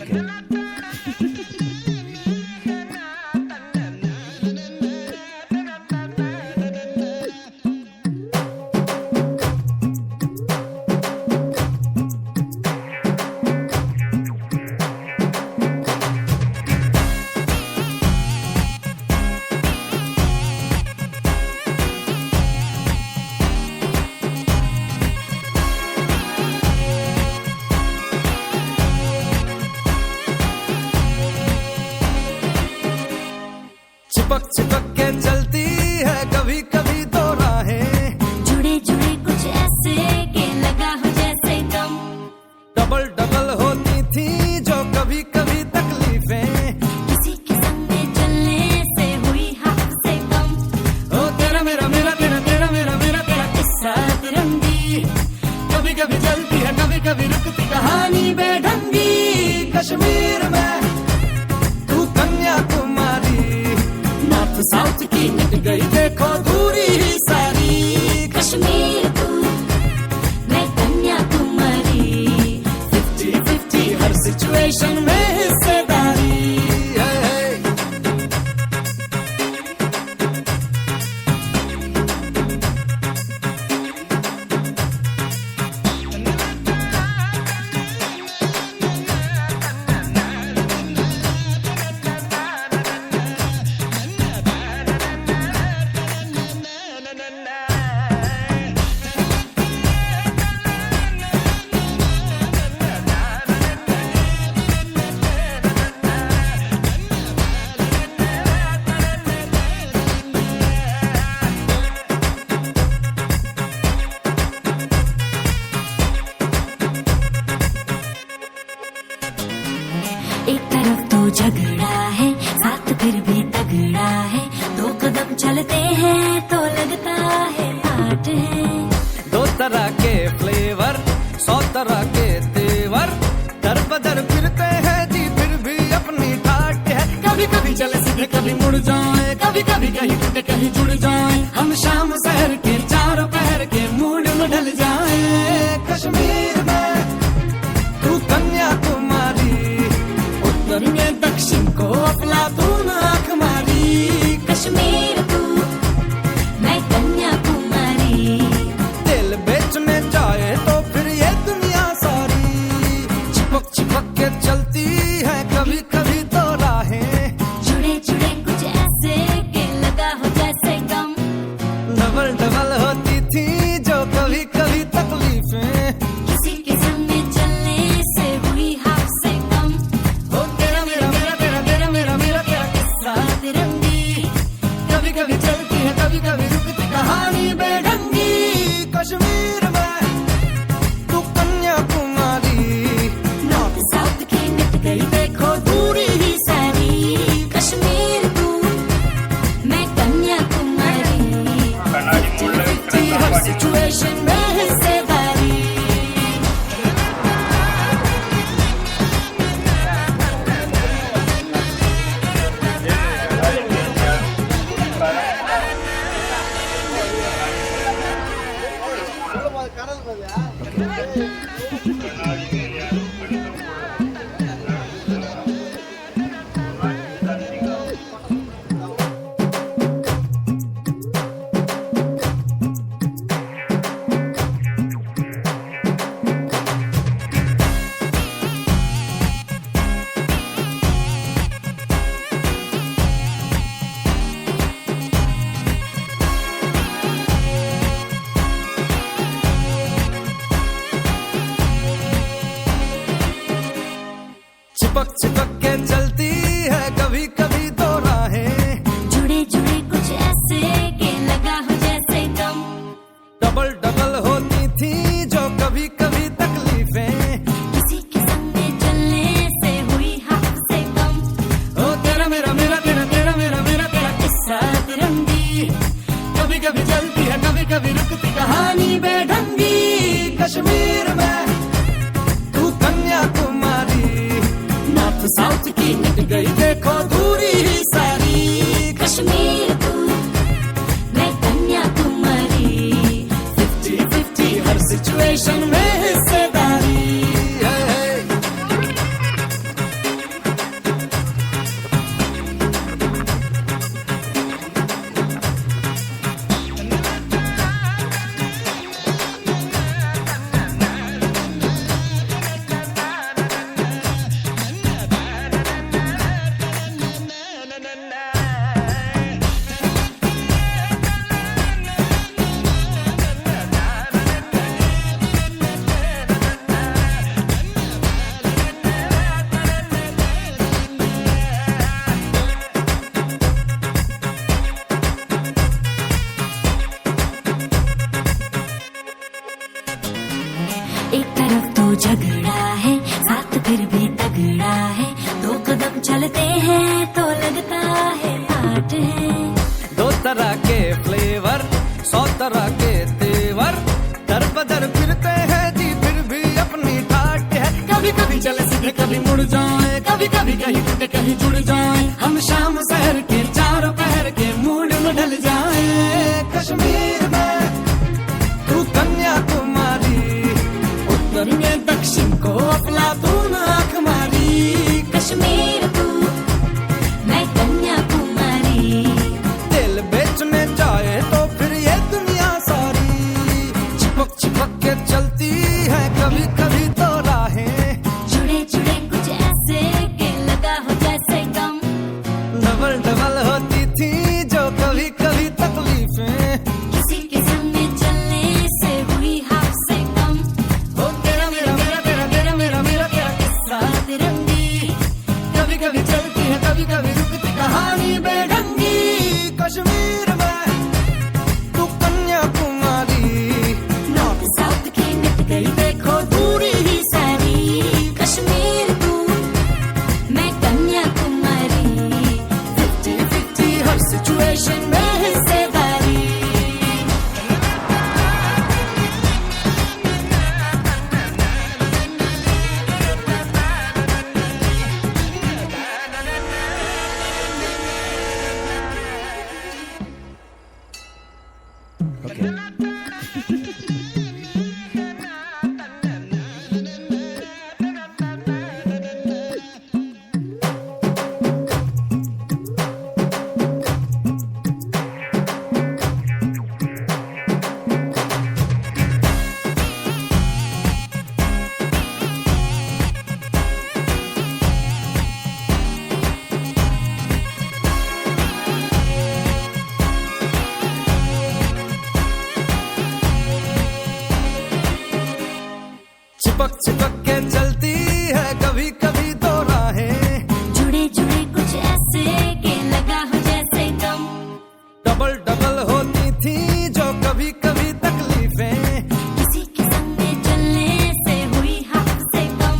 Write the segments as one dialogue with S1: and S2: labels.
S1: Okay. चिपक चिपक के चलती है कभी कभी तो राहें,
S2: जुड़े जुड़े कुछ ऐसे के लगा हो जैसे गम।
S1: डबल डबल होती थी जो कभी कभी तकलीफें,
S2: किसी के संग में चलने से हुई हाथ से कम।
S1: ओ तेरा मेरा मेरा तेरा तेरा मेरा मेरा तेरा
S2: किस्सा तिरंगी
S1: कभी कभी चलती है कभी कभी रुकती कहानी बेढंगी। कश्मीर में तू कन्याकुमारी, नॉर्थ साउथ की मिट गई देखो दूरी ही सारी।
S2: कश्मीर तू मैं कन्याकुमारी,
S1: 50-50 हर सिचुएशन में हिस्सेदारी।
S2: एक तरफ तो झगड़ा है साथ फिर भी तगड़ा है। 2 कदम चलते हैं तो लगता है 8 है।
S1: 2 तरह के फ्लेवर 100 तरह के तेवर, दर बदर फिरते हैं जी फिर भी अपनी ठाट है। कभी कभी चले सीधे कभी मुड़ जाए, कभी कभी कहीं टूटे कहीं जुड़ जाए। हम शाम शहर के चारों पहर के मूड में ढल जाए। कश्मीर में तू कन्याकुमारी, उत्तर में दक्षिण को अफलातून आंख मारी।
S2: कश्मीर तू मैं कन्याकुमारी,
S1: दिल बेचने जाए तो फिर ये दुनिया सारी। चिपक चिपक के चलती है कभी कभी तो राहें,
S2: जुड़े जुड़े कुछ ऐसे के लगा हो जैसे गम।
S1: डबल डबल होती थी जो कभी कभी तकलीफें,
S2: किसी के संग में चलने से हुई हाथ से कम।
S1: ओ तेरा मेरा मेरा तेरा तेरा मेरा मेरा तेरा किस्सा
S2: तिरंगी
S1: कभी कभी चलती है कभी कभी रुकती कहानी बेढंगी। कश्मीर में तू कन्याकुमारी,
S2: नॉर्थ साउथ की मिट गई देखो दूरी ही सारी। कश्मीर तू मैं कन्याकुमारी,
S1: 50-50 हर सिचुएशन में हिस्सेदारी। चिपक चिपक के चलती है कभी कभी तो राहें,
S2: जुड़े जुड़े कुछ ऐसे के लगा हो जैसे गम।
S1: डबल डबल होती थी जो कभी कभी तकलीफें,
S2: किसी के संग में चलने से हुई हाथ से कम।
S1: ओ तेरा मेरा मेरा तेरा तेरा मेरा मेरा तेरा
S2: किस्सा तिरंगी
S1: कभी कभी चलती है कभी कभी रुकती कहानी बेढंगी। कश्मीर में तू कन्याकुमारी, नॉर्थ साउथ की मिट गई देखो दूरी ही सारी।
S2: कश्मीर तू मैं कन्याकुमारी,
S1: 50-50 हर सिचुएशन में हिस्सेदारी।
S2: झगड़ा है, 2 कदम चलते हैं तो लगता है 8 है।
S1: 2 तरह के फ्लेवर, 100 तरह के तेवर, दर बदर फिरते हैं जी फिर भी अपनी ठाट है। कभी कभी चले सीधे कभी मुड़ जाए, कभी कभी कहीं टूटे कहीं जुड़ जाए, हम शाम शहर के चारों पहर के मूड में ढल जाए। कश्मीर में तू कन्याकुमारी, उत्तर में दक्षिण को अफलातून आंख मारी।
S2: कश्मीर तू, मैं कन्याकुमारी,
S1: दिल बेचने जाए तो फिर ये दुनिया सारी। चिपक चिपक के चलती है कभी कभी तो राहें,
S2: जुड़े जुड़े कुछ ऐसे के लगा हो जैसे गम।
S1: डबल डबल होती थी जो कभी कभी तकलीफें,
S2: किसी के संग में चलने से हुई हाफ से कम।
S1: हो तेरा मेरा मेरा तेरा तेरा मेरा मेरा तेरा किस्सा
S2: तिरंगी,
S1: कभी कभी चलती है कभी कभी रुकती कहानी बेढंगी। कश्मीर में तू कन्याकुमारी,
S2: नॉर्थ साउथ की मिट गई देखो दूरी ही सारी। कश्मीर तू, मैं कन्याकुमारी,
S1: 50-50 हर सिचुएशन में
S2: हिस्सेदारी।
S1: चिपक चिपक के चलती है कभी कभी तो राहें,
S2: जुड़े जुड़े कुछ ऐसे के लगा हो जैसे गम।
S1: डबल डबल होती थी जो कभी कभी तकलीफें,
S2: किसी के संग में चलने से हुई हाफ से कम।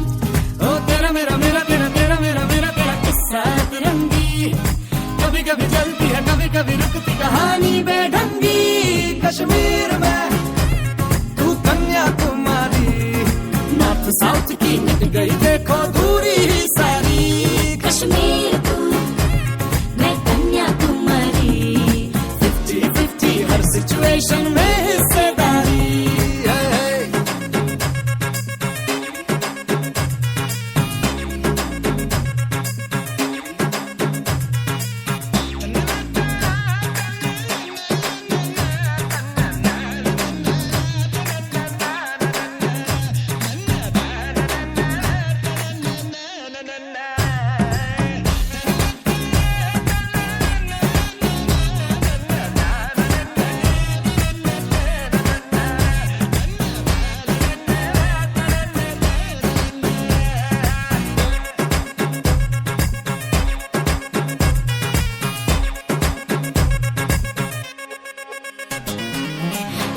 S1: ओ तेरा मेरा मेरा तेरा तेरा मेरा मेरा तेरा किस्सा
S2: तिरंगी,
S1: कभी कभी चलती है कभी कभी रुकती कहानी बेढंगी। कश्मीर में तू कन्याकुमारी, नॉर्थ साउथ की मिट गई देखो दूरी ही सारी।
S2: कश्मीर तू, मैं कन्याकुमारी,
S1: 50-50 हर सिचुएशन में हिस्सेदारी।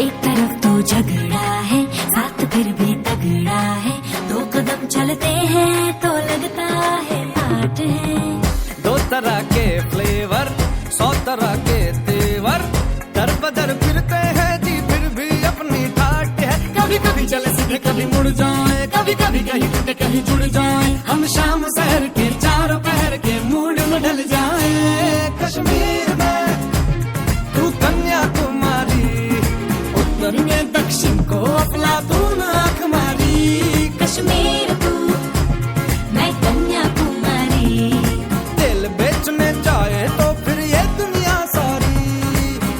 S2: एक तरफ तो झगड़ा है, साथ फिर भी तगड़ा है, 2 कदम चलते हैं तो लगता है 8 है।
S1: 2 तरह के फ्लेवर, 100 तरह के तेवर, दर बदर फिरते हैं जी फिर भी अपनी ठाट है। कभी कभी चले सीधे कभी मुड़ जाए, कभी कभी कहीं टूटे कहीं जुड़ जाए, हम शाम शहर के चारों पहर के मूड में ढल जाए। कश्मीर में तू कन्याकुमारी, उत्तर में दक्षिण को अफलातून आंख मारी।
S2: कश्मीर तू, मैं कन्याकुमारी,
S1: दिल बेचने जाए तो फिर ये दुनिया सारी।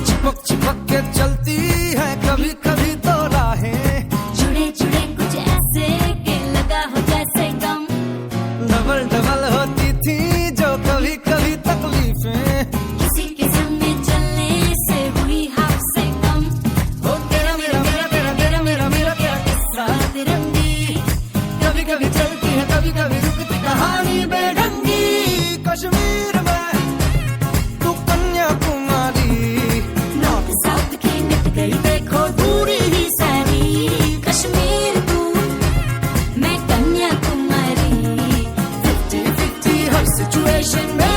S1: चिपक चिपक के चलती है कभी कभी तो राहें,
S2: जुड़े जुड़े कुछ ऐसे के लगा हो जैसे गम।
S1: डबल
S2: सिचुएशन में